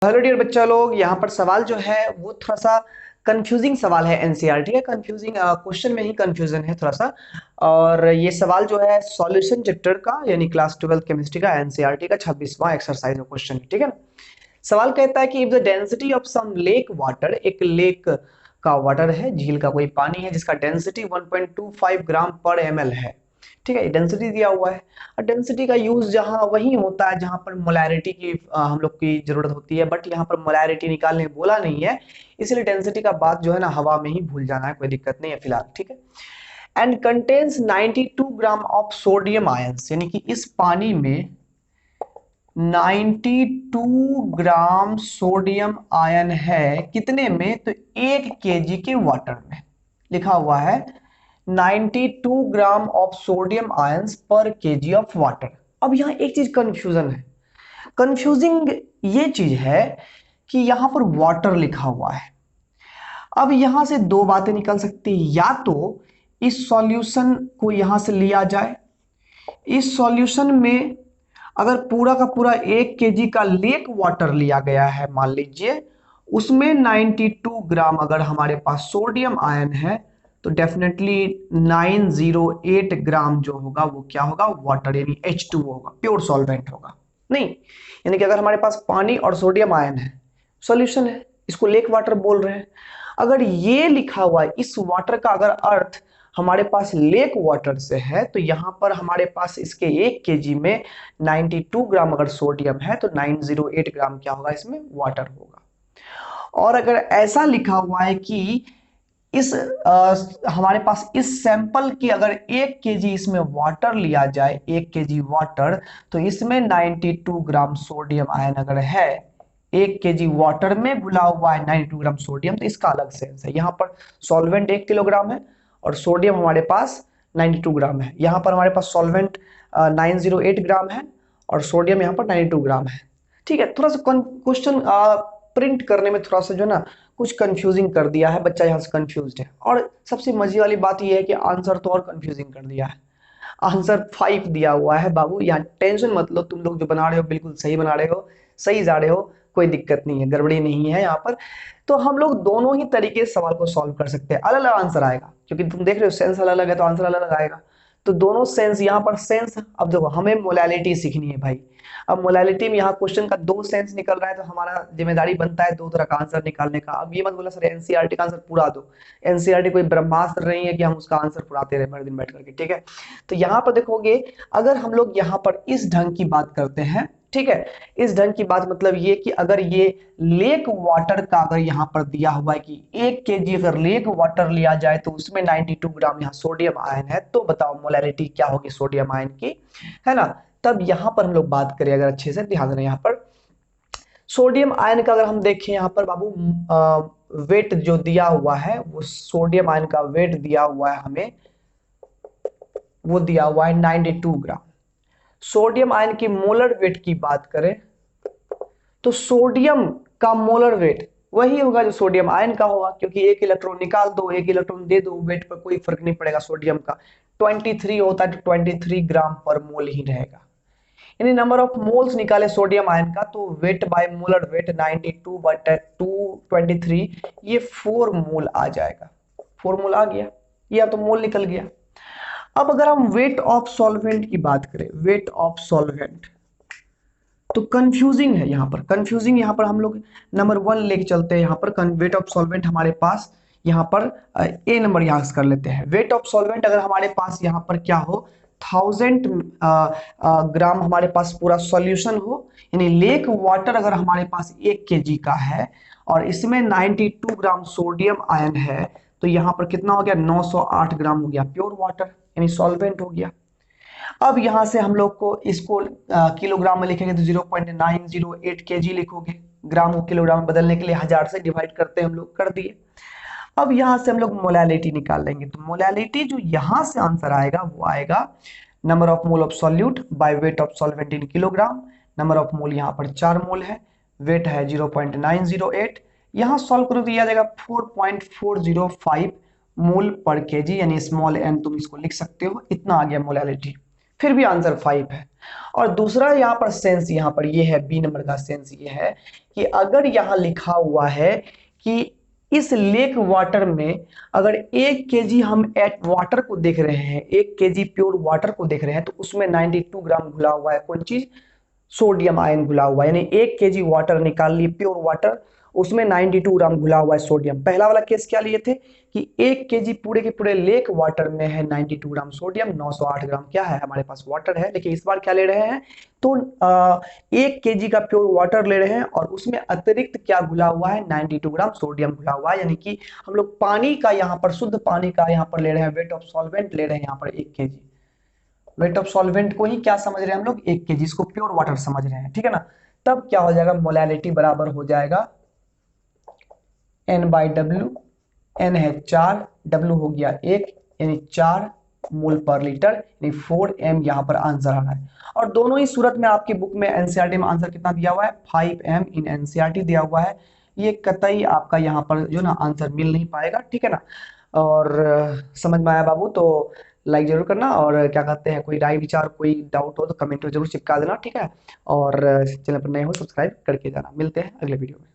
Hello dear बच्चा लोग, यहाँ पर सवाल जो है वो थोड़ा सा कंफ्यूजिंग सवाल है। एनसीईआरटी का कंफ्यूजिंग क्वेश्चन में ही कंफ्यूजन है थोड़ा सा। और ये सवाल जो है सॉल्यूशन चैप्टर का यानी क्लास 12 केमिस्ट्री का एनसीईआरटी का 26वां एक्सरसाइज का क्वेश्चन है। ठीक है ना। सवाल कहता है कि if the density of some lake water, एक लेक का वाटर है, झील का कोई पानी है जिसका डेंसिटी 1.25 ग्राम पर ml है। ठीक है, डेंसिटी दिया हुआ है। और डेंसिटी का यूज जहां वही होता है जहां पर मोलैरिटी की हम लोग की जरूरत होती है, बट यहाँ पर मोलैरिटी निकालने बोला नहीं है, इसलिए डेंसिटी का बात जो है ना हवा में ही भूल जाना है, कोई दिक्कत नहीं है फिलहाल। ठीक है। And contains 92 gram of sodium ions, यानी कि इस पानी में 92 ग्राम सोडियम आयन है। कितने में? तो 1 केजी के वाटर में लिखा हुआ है 92 ग्राम ऑफ सोडियम आयंस पर केजी ऑफ वाटर। अब यहां एक चीज कंफ्यूजन है। कंफ्यूजिंग ये चीज है कि यहां पर वाटर लिखा हुआ है। अब यहां से दो बातें निकल सकती है, या तो इस सॉल्यूशन को यहां से लिया जाए, इस सॉल्यूशन में अगर पूरा का पूरा 1 केजी का लेक वाटर लिया गया है, मान लीजिए उसमें 92 ग्राम अगर हमारे पास सोडियम आयन है, तो डेफिनेटली 908 ग्राम जो होगा वो क्या होगा? वाटर, यानी H2 होगा, प्योर सॉल्वेंट होगा। नहीं, यानी कि अगर हमारे पास पानी और सोडियम आयन है, सॉल्यूशन है, इसको लेक वाटर बोल रहे हैं। अगर ये लिखा हुआ है, इस वाटर का अगर अर्थ हमारे पास लेक वाटर से है, तो यहां पर हमारे पास इसके 1 केजी में 92 ग्राम अगर सोडियम है, तो 908 ग्राम क्या होगा? इसमें वाटर होगा। और अगर ऐसा लिखा हुआ है कि इस हमारे पास इस सैंपल की अगर 1 केजी इसमें वाटर लिया जाए, 1 केजी वाटर, तो इसमें 92 ग्राम सोडियम आयन अगर है, 1 केजी वाटर में घुला हुआ है 92 ग्राम सोडियम, तो इसका अलग सेंस है। यहाँ पर सॉल्वेंट 1 किलोग्राम है और सोडियम हमारे पास 92 ग्राम है। यहाँ पर हमारे पास सॉल्वेंट 908 ग्राम है और सोडियम यहाँ पर 92 ग्राम है। ठीक है, थोड़ा सा क्वेश्चन प्रिंट करने में थोड़ा सा जो है ना कुछ कंफ्यूजिंग कर दिया है, बच्चा यहाँ से कंफ्यूज्ड है। और सबसे मजे वाली बात यह है कि आंसर तो और कंफ्यूजिंग कर दिया है। आंसर 5 दिया हुआ है बाबू। यहाँ टेंशन मत लो, तुम लोग जो बना रहे हो बिल्कुल सही बना रहे हो, सही जा रहे हो, कोई दिक्कत नहीं है, गड़बड़ी नहीं है यहाँ पर। तो हम लोग दोनों ही तरीके से सवाल को सॉल्व कर सकते हैं। अलग अलग आंसर आएगा क्योंकि तुम देख रहे हो सेंस अलग अलग है, तो आंसर अलग अलग आएगा। तो दोनों सेंस यहाँ पर सेंस, अब देखो हमें मोलैलिटी सीखनी है भाई। अब मोलैलिटी में यहाँ क्वेश्चन का 2 सेंस निकल रहा है, तो हमारा जिम्मेदारी बनता है 2 तरह का आंसर निकालने का। अब ये मत बोला सर एनसीईआरटी का आंसर पूरा दो। एनसीईआरटी कोई ब्रह्मास्त्र नहीं है कि हम उसका आंसर पुराते रहे भर दिन बैठ करके। ठीक है, तो यहाँ पर देखोगे, अगर हम लोग यहाँ पर इस ढंग की बात करते हैं, ठीक है, इस ढंग की बात मतलब ये कि अगर ये लेक वाटर का अगर यहाँ पर दिया हुआ है कि 1 केजी अगर लेक वाटर लिया जाए तो उसमें 92 ग्राम यहाँ सोडियम आयन है, तो बताओ मोलैलिटी क्या होगी सोडियम आयन की, है ना। तब यहाँ पर हम लोग बात करें, अगर अच्छे से ध्यान देना, यहाँ पर सोडियम आयन का अगर हम देखें यहाँ पर बाबू, वेट जो दिया हुआ है वो सोडियम आयन का वेट दिया हुआ है हमें, वो दिया हुआ है 92 ग्राम। सोडियम आयन की मोलर वेट की बात करें तो सोडियम का मोलर वेट वही होगा जो सोडियम आयन का होगा, क्योंकि एक इलेक्ट्रॉन निकाल दो एक इलेक्ट्रॉन दे दो, वेट पर कोई फर्क नहीं पड़ेगा। सोडियम का 23 होता है तो 23 ग्राम पर मोल ही रहेगा। यानी नंबर ऑफ मोल्स निकाले सोडियम आयन का, तो वेट बाय मोलर वेट 92 बटा 223, ये 4 मोल आ जाएगा। 4 मोल आ गया, या तो मोल निकल गया। अब अगर हम वेट ऑफ सॉल्वेंट की बात करें, वेट ऑफ सॉल्वेंट, तो कंफ्यूजिंग है यहाँ पर। कंफ्यूजिंग यहाँ पर हम लोग नंबर 1 लेके चलते हैं। यहाँ पर वेट ऑफ सॉल्वेंट हमारे पास यहाँ पर ए नंबर यहाँ से कर लेते हैं। वेट ऑफ सॉल्वेंट अगर हमारे पास यहाँ पर क्या हो, 1000 ग्राम हमारे पास पूरा सॉल्यूशन हो, यानी लेक वाटर अगर हमारे पास 1 केजी का है और इसमें 92 ग्राम सोडियम आयन है, तो यहाँ पर कितना हो गया? 908 ग्राम हो गया प्योर वाटर, यानी सॉल्वेंट हो गया। अब यहां से हम लोग को इसको किलोग्राम में लिखेंगे तो 0.908 केजी लिखोगे। ग्राम को किलोग्राम में बदलने के लिए 1000 से डिवाइड करते हैं हम लोग, कर दिए। अब यहां से हम लोग मोलैलिटी निकाल लेंगे, तो मोलैलिटी जो यहां से आंसर आएगा वो आएगा number of mole of solute by weight of solvent in kilogram. Number of mole यहाँ पर 4 मोल है, वेट है 0.908, यहाँ सॉल्व करो तो यह आ जाएगा 4.405 मोल पर केजी, यानी स्मॉल एन तुम इसको लिख सकते हो, इतना आ गया मोलैलिटी। फिर भी आंसर 5 है। और दूसरा यहाँ पर सेंस, यहाँ पर ये है बी नंबर का सेंस ये है कि अगर यहाँ लिखा हुआ है कि इस लेक वाटर में अगर 1 kg हम एट वाटर को देख रहे हैं, 1 kg प्योर वाटर को देख रहे हैं, तो उसमें 92 ग्राम घुला हुआ है कौन चीज, सोडियम आयन घुला हुआ है। यानी 1 kg वाटर निकाल लिए प्योर वाटर, उसमें 92 ग्राम घुला हुआ है सोडियम। पहला वाला केस क्या लिए थे कि 1 kg पूरे के पूरे लेक वाटर में है 92 ग्राम सोडियम, 908 ग्राम क्या है हमारे पास वाटर है। लेकिन इस बार क्या ले रहे हैं, तो 1 kg का प्योर वाटर ले रहे हैं और उसमें अतिरिक्त क्या घुला हुआ है, 92 ग्राम सोडियम घुला हुआ है। यानी कि हम लोग पानी का यहाँ पर, शुद्ध पानी का यहाँ पर ले रहे हैं, वेट ऑफ सॉल्वेंट ले रहे हैं यहाँ पर 1 kg। वेट ऑफ सॉल्वेंट को ही क्या समझ रहे हैं हम लोग, 1 kg, इसको प्योर वाटर समझ रहे हैं, ठीक है ना। तब क्या हो जाएगा, मोलैलिटी बराबर हो जाएगा N/W। N है 4, W हो गया 1, यानी 4 मोल पर लीटर, यानी 4m यहाँ पर आंसर आ रहा है। और दोनों ही सूरत में आपकी बुक में एनसीईआरटी में आंसर कितना दिया हुआ है, 5m इन एनसीईआरटी दिया हुआ है। ये कतई आपका यहाँ पर जो ना आंसर मिल नहीं पाएगा, ठीक है ना। और समझ में आया बाबू तो लाइक जरूर करना, और क्या कहते हैं, कोई राय विचार कोई डाउट हो तो कमेंट में जरूर चिपका देना, ठीक है। और चैनल पर नए हो सब्सक्राइब करके जाना। मिलते हैं अगले वीडियो में।